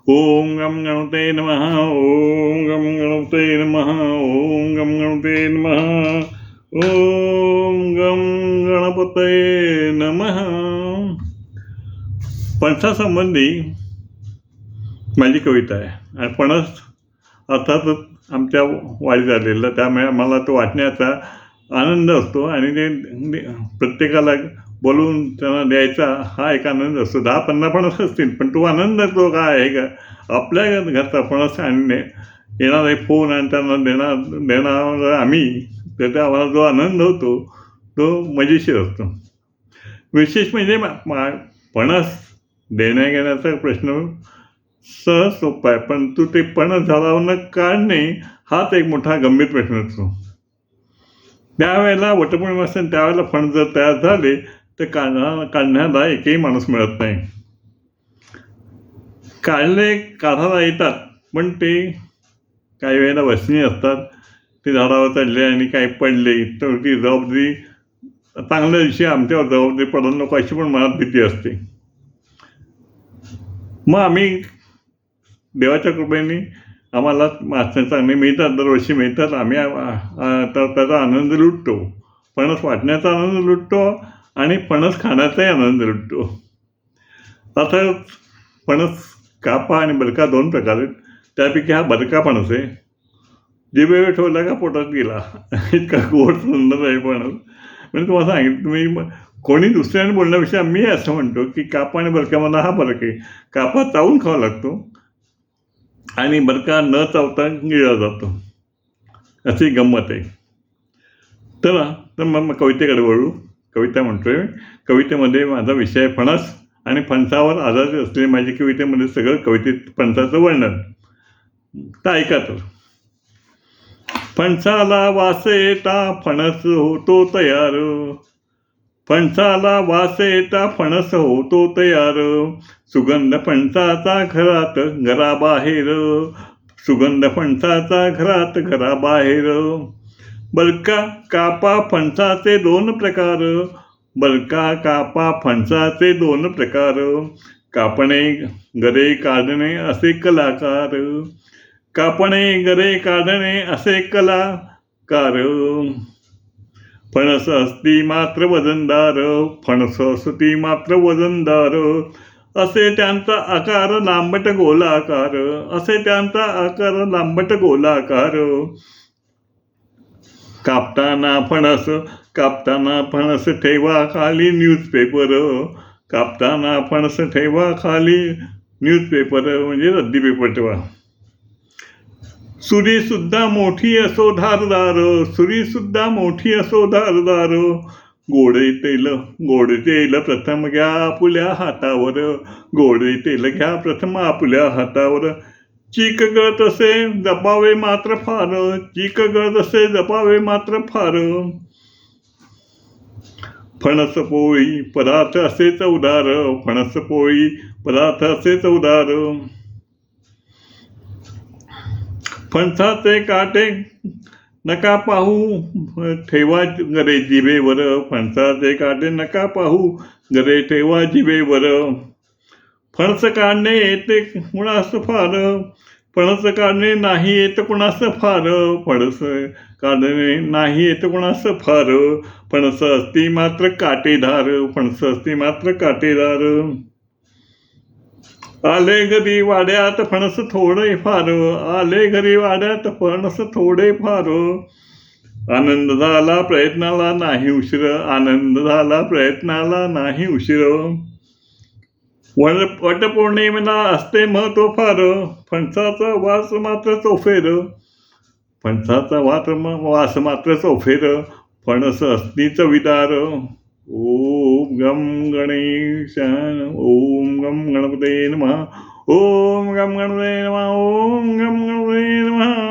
ओम गम गणपते नमः. ओम गम गणपते नमः. ओम गम गणपते नमः. ओम गम गणपते नमः. पंथासंबंधी माझी कविता आहे. आणि फणस अर्थातच आमच्या वाडीत आलेला, त्यामुळे आम्हाला तो वाटण्याचा आनंद असतो आणि ते प्रत्येकाला बोलवून त्यांना द्यायचा हा एक आनंद असतो. 10-15 फणस असतील, पण तो आनंद तो काय आहे का, आपल्या घरचा फणस आणणे येणारे फोन आणि त्यांना देणार आम्ही, त्याचा आम्हाला जो आनंद होतो तो मजेशीर असतो. विशेष म्हणजे फणस देण्या घेण्याचा प्रश्न सहज सोपा आहे, परंतु ते फणस झाडावरनं काढणे हाच एक मोठा गंभीर प्रश्न असतो. त्यावेळेला वटपौर्णिमा असते, त्यावेळेला फणस जर तयार झाले तर काढण्याला एकही माणूस मिळत नाही. काढायला येतात, पण ते काही वेळेला वसनी असतात. ते झाडावर चढले आणि काही पडले तर ती जबाबदारी चांगल्या दिवशी आमच्यावर जबाबदारी पडायला नको अशी पण मनात भीती असते. मग आम्ही देवाच्या कृपेने आम्हाला मासे चांगले मिळतात, दरवर्षी मिळतात. आम्ही तर त्याचा आनंद लुटतो. फणस वाटण्याचा आनंद लुटतो आणि फणस खाण्याचाही आनंद लुटतो. अर्थात फणस कापा आणि बरका दोन प्रकार आहेत. त्यापैकी हा बरका फणस आहे. जिभेवर ठेवला का पोटात गेला इतका गोड सुंदर आहे फणस. म्हणजे तुम्हाला सांगितलं, तुम्ही कोणी दुसऱ्याने बोलण्यापेक्षा मी असं म्हणतो की कापा आणि बरक्यामध्ये हा फरक आहे. कापा चावून खावा लागतो आणि बरका न चावता गिळला जातो, अशी गंमत आहे. तर मग कवितेकडे वळू. कविता म्हणतोय. कवितेमध्ये माझा विषय फणस आणि फणसावर आधारित असलेले माझ्या कवितेमध्ये सगळं कवितेत फणसाचं वर्णन. तर ऐका तर. फणसाला वास येता फणस होतो तयार. फणसाला वास येता फणस होतो तयार. सुगंध फणसाचा घरात घराबाहेर. सुगंध फणसाचा घरात घराबाहेर. बरका कापा फणसाचे दोन प्रकार. बरका कापा फणसाचे दोन प्रकार. कापणे गरे काढणे असे कलाकार. कापणे गरे काढणे असे कलाकार. फणस असती मात्र वजनदार. फणस असती मात्र वजनदार. असे त्यांचा आकार लांबट गोलाकार. असे त्यांचा आकार लांबट गोलाकार. कापताना फणस ठेवा खाली न्यूजपेपर. कापताना फणस ठेवा खाली न्यूजपेपर म्हणजे रद्दी पेपर ठेवा. सुरी सुद्धा मोठी असो धारदार. सुरी सुद्धा मोठी असो धारदार. गोडे तेल प्रथम घ्या आपुल्या हातावर. गोडे तेल घ्या प्रथम आपुल्या हातावर. चीक गळत असे जपावे मात्र फार. चीक गळत असे जपावे मात्र फार. फणस पोळी पदार्थ असे चवदार. फणस पोळी पदार्थ असे चवदार. फणसाचे काटे नका पाहू ठेवा गरे जिभेवर. फणसाचे काटे नका पाहू गरे ठेवा जिभेवर. फणस काढणे येते कुणास फार. फणस काढणे नाही येत कुणास फार. फणस काढणे नाही येत कुणास फार. फणस असती मात्र काटेदार. फणस असती मात्र काटेदार. आले घरी वाड्यात फणस थोडे फार. आले घरी वाड्यात फणस थोडे फार. आनंद झाला प्रयत्नाला नाही उशीर. आनंद झाला प्रयत्नाला नाही उशीर. वटपौर्णिमेला असते महत्व फार. फणसाचा वास मात्र चौफेर. फणसाचा वास मात्र चौफेर. फणस असती चविदार. ओम गम गणेशाय. ओम गम गणपते नमः. ओम गम गणपते नमः. ओम गम गणपते नमः.